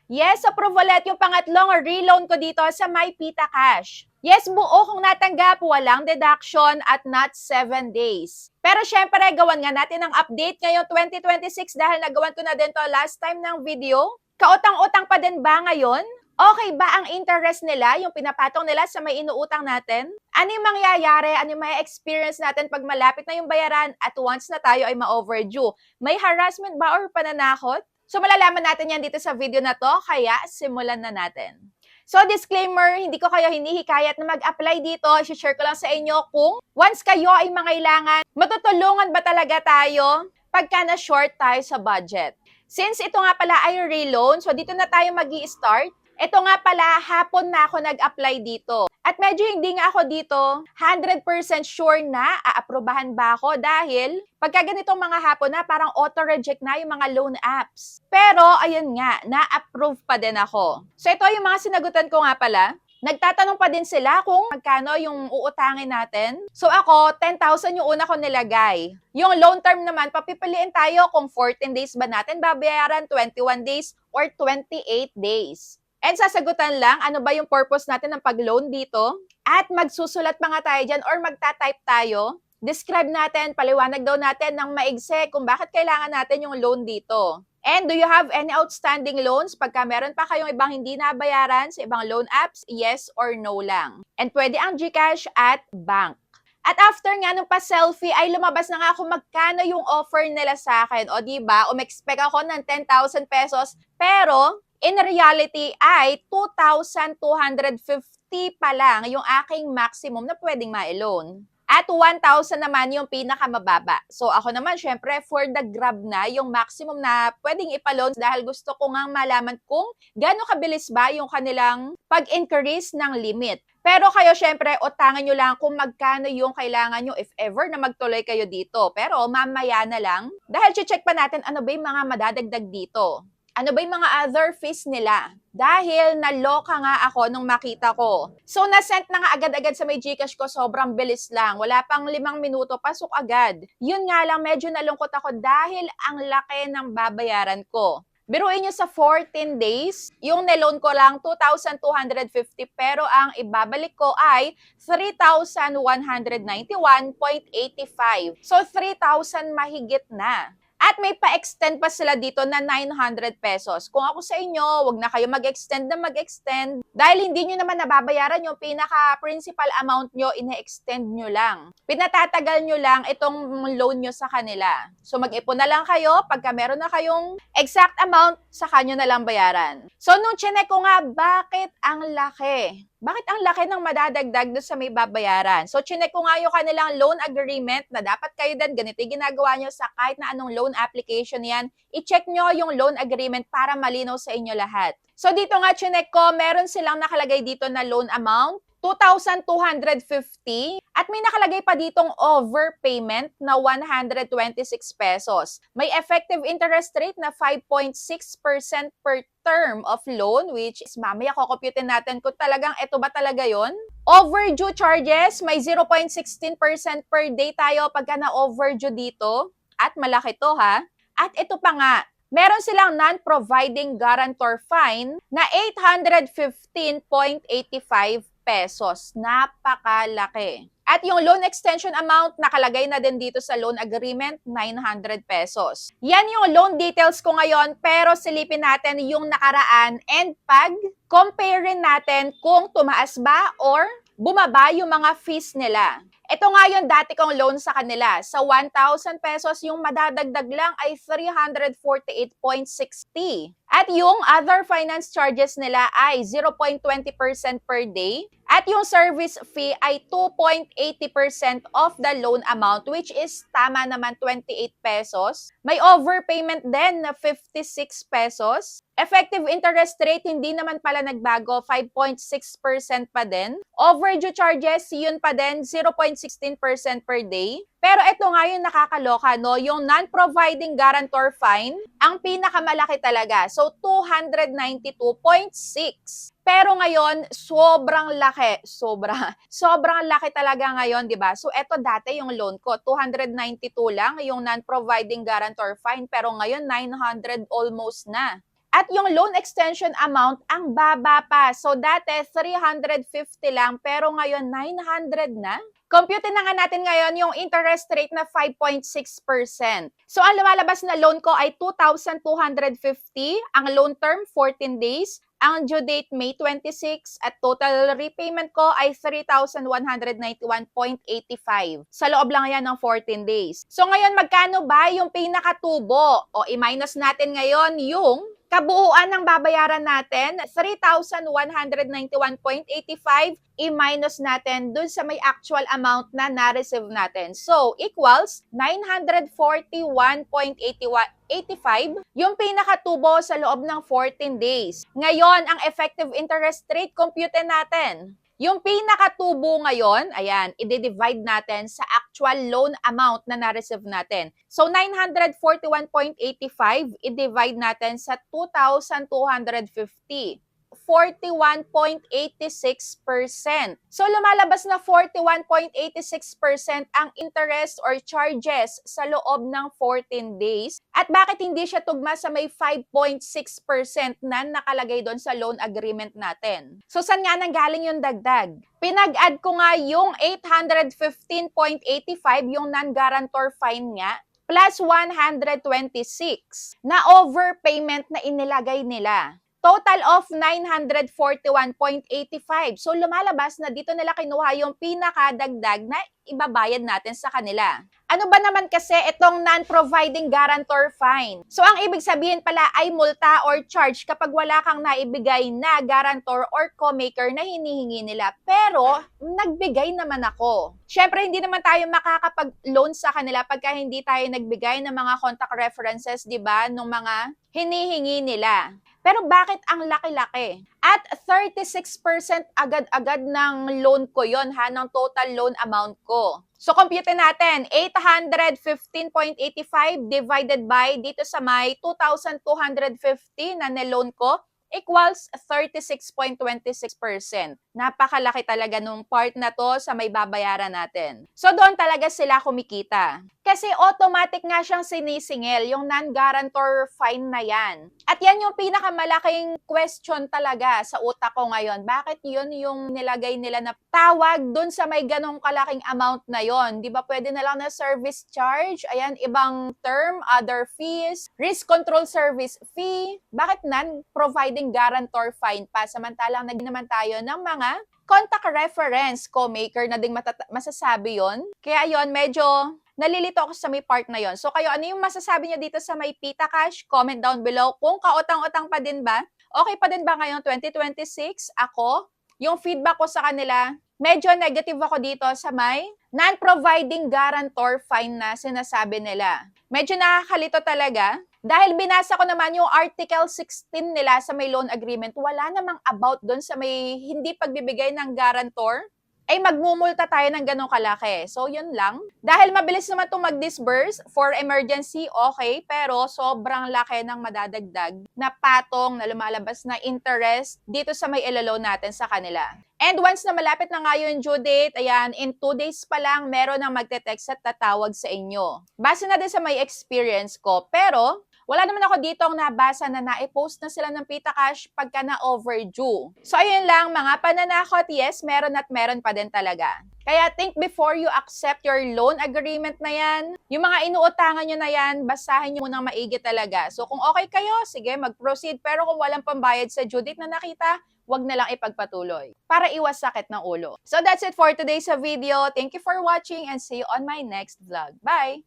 Yes, approval ulit yung pangatlong reloan ko dito sa MyPita Cash. Yes, buo kung natanggap, walang deduction at not 7 days. Pero syempre, gawan nga natin ang update ngayong 2026 dahil nagawan ko na din to last time ng video. Kautang-utang pa din ba ngayon? Okay ba ang interest nila, yung pinapatong nila sa may inuutang natin? Ano yung mangyayari, ano yung may experience natin pag malapit na yung bayaran at once na tayo ay ma-overdue? May harassment ba or pananakot? So malalaman natin yan dito sa video na to, kaya simulan na natin. So disclaimer, hindi ko kayo hinihikayat na mag-apply dito. I-share ko lang sa inyo kung once kayo ay mangailangan, matutulungan ba talaga tayo pagka na-short tayo sa budget. Since ito nga pala ay reloan, so dito na tayo mag-i-start. Ito nga pala, hapon na ako nag-apply dito. At medyo hindi nga ako dito 100% sure na aaprubahan ba ako dahil pagka ganitong mga hapon na parang auto-reject na yung mga loan apps. Pero ayun nga, na-approve pa din ako. So ito yung mga sinagutan ko nga pala. Nagtatanong pa din sila kung magkano yung uutangin natin. So ako, 10,000 yung una ko nilagay. Yung loan term naman, papipiliin tayo kung 14 days ba natin babayaran, 21 days, or 28 days. And sasagutan lang, ano ba yung purpose natin ng pag-loan dito? At magsusulat pa nga tayo dyan or magta-type tayo. Describe natin, paliwanag daw natin ng maigse kung bakit kailangan natin yung loan dito. And do you have any outstanding loans? Pagka meron pa kayong ibang hindi nabayaran sa ibang loan apps, yes or no lang. And pwede ang GCash at bank. At after nga nung pa-selfie ay lumabas na nga kung magkano yung offer nila sa akin. O diba, umexpect ako ng 10,000 pesos, pero in reality ay 2,250 pa lang yung aking maximum na pwedeng ma-loan. At 1,000 naman yung pinakamababa. So ako naman, syempre, for the grab na yung maximum na pwedeng ipaloan dahil gusto ko nga malaman kung gaano kabilis ba yung kanilang pag-increase ng limit. Pero kayo, syempre, utangan nyo lang kung magkano yung kailangan nyo if ever na magtuloy kayo dito. Pero mamaya na lang, dahil check pa natin ano ba yung mga madadagdag dito. Ano ba yung mga other fees nila? Dahil naloka nga ako nung makita ko. So, nasent na nga agad-agad sa may GCash ko, sobrang bilis lang. Wala pang 5 minuto, pasok agad. Yun nga lang, medyo nalungkot ako dahil ang laki ng babayaran ko. Biruin nyo sa 14 days, yung niloan ko lang 2,250 pero ang ibabalik ko ay 3,191.85. So, 3,000 mahigit na. At may pa-extend pa sila dito na 900 pesos. Kung ako sa inyo, wag na kayo mag-extend na mag-extend. Dahil hindi nyo naman nababayaran yung pinaka-principal amount nyo, ine-extend nyo lang. Pinatatagal nyo lang itong loan nyo sa kanila. So mag-ipon na lang kayo, pagka meron na kayong exact amount, sa kanyo na lang bayaran. So nung chinek ko nga, bakit ang laki? Bakit ang laki ng madadagdag doon sa may babayaran? So, chinek ko nga yung kanilang loan agreement na dapat kayo din, ganito yung ginagawa nyo sa kahit na anong loan application yan. I-check nyo yung loan agreement para malinaw sa inyo lahat. So, dito nga chinek ko, meron silang nakalagay dito na loan amount, 2,250 at may nakalagay pa ditong overpayment na 126 pesos. May effective interest rate na 5.6% per term of loan which is mamaya kukumputin natin kung talagang ito ba talaga yon. Overdue charges, may 0.16% per day tayo pagka na-overdue dito at malaki to ha. At ito pa nga, meron silang non-providing guarantor fine na 815.85 pesos. Napakalaki. At yung loan extension amount, nakalagay na din dito sa loan agreement, 900 pesos. Yan yung loan details ko ngayon, pero silipin natin yung nakaraan and pag-compare natin kung tumaas ba or bumaba yung mga fees nila. Ito nga yung dati kong loan sa kanila. Sa 1,000 pesos, yung madadagdag lang ay 348.60. At yung other finance charges nila ay 0.20% per day. At yung service fee ay 2.80% of the loan amount which is tama naman 28 pesos. May overpayment din na 56 pesos. Effective interest rate, hindi naman pala nagbago, 5.6% pa din. Overdue charges, yun pa din, 0.16% per day. Pero ito nga yung nakakaloka, no? Yung non-providing guarantor fine, ang pinakamalaki talaga. So, 292.6. Pero ngayon, sobrang laki. Sobrang laki talaga ngayon, di ba? So, ito dati yung loan ko, 292 lang yung non-providing guarantor fine. Pero ngayon, 900 almost na. At yung loan extension amount, ang baba pa. So, dati 350 lang, pero ngayon 900 na. Compute na nga natin ngayon yung interest rate na 5.6%. So, ang lumalabas na loan ko ay 2,250. Ang loan term, 14 days. Ang due date, May 26. At total repayment ko ay 3,191.85. Sa loob lang yan ng 14 days. So, ngayon, magkano ba yung pinakatubo? O, i-minus natin ngayon yung kabuuan ng babayaran natin, 3,191.85, i-minus natin dun sa may actual amount na na-receive natin. So, equals 941.85, yung pinakatubo sa loob ng 14 days. Ngayon, ang effective interest rate, compute natin. Yung pinakatubo ngayon, ayan, i-divide natin sa actual loan amount na na-receive natin. So, 941.85, i-divide natin sa 2,250. 41.86%. So, lumalabas na 41.86% ang interest or charges sa loob ng 14 days. At bakit hindi siya tugma sa may 5.6% na nakalagay doon sa loan agreement natin? So, saan nga nanggaling yung dagdag? Pinag-add ko nga yung 815.85, yung non-guarantor fine nga, plus 126 na overpayment na inilagay nila. Total of 941.85. So, lumalabas na dito nila kinuha yung pinakadagdag na ibabayad natin sa kanila. Ano ba naman kasi itong non-providing guarantor fine? So, ang ibig sabihin pala ay multa or charge kapag wala kang naibigay na guarantor or co-maker na hinihingi nila. Pero, nagbigay naman ako. Siyempre, hindi naman tayo makakapag-loan sa kanila pagka hindi tayo nagbigay ng mga contact references, di ba, nung mga hinihingi nila. Pero bakit ang laki-laki? At 36% agad-agad ng loan ko yon ha, ng total loan amount ko. So, compute natin, 815.85 divided by dito sa may 2,250 na niloan ko equals 36.26%. Napakalaki talaga nung part na to sa may babayaran natin. So, doon talaga sila kumikita. Kasi automatic nga siyang sinisingil, yung non-guarantor fine na yan. At yan yung pinakamalaking question talaga sa utak ko ngayon. Bakit yun yung nilagay nila na tawag dun sa may ganong kalaking amount na yon? Di ba pwede na lang na service charge? Ayan, ibang term, other fees, risk control service fee. Bakit non-providing guarantor fine pa? Samantalang nag naman tayo ng mga contact reference co-maker na ding masasabi yon. Kaya yon, medyo nalilito ako sa may part na yon. So kayo, ano yung masasabi niyo dito sa may Pita Cash? Comment down below. Kung kautang-utang pa din ba? Okay pa din ba ngayong 2026? Ako, yung feedback ko sa kanila, medyo negative ako dito sa may non-providing guarantor fine na sinasabi nila. Medyo nakakalito talaga. Dahil binasa ko naman yung Article 16 nila sa may loan agreement, wala namang about doon sa may hindi pagbibigay ng guarantor, ay magmumulta tayo ng ganong kalaki. So, yun lang. Dahil mabilis naman itong mag-disburse for emergency, okay, pero sobrang laki ng madadagdag na patong na lumalabas na interest dito sa may iloloan natin sa kanila. And once na malapit na nga yung due date, ayan, in 2 days pa lang, meron nang magte-text at tatawag sa inyo. Base na din sa may experience ko, pero wala naman ako dito ang nabasa na na-post na sila ng Pita Cash pagka na-overdue. So, ayun lang, mga pananakot, yes, meron at meron pa din talaga. Kaya think before you accept your loan agreement na yan, yung mga inuutangan nyo na yan, basahin nyo munang maigi talaga. So, kung okay kayo, sige, mag-proceed. Pero kung walang pambayad sa due date na nakita, wag na lang ipagpatuloy para iwas sakit ng ulo. So, that's it for today's video. Thank you for watching and see you on my next vlog. Bye!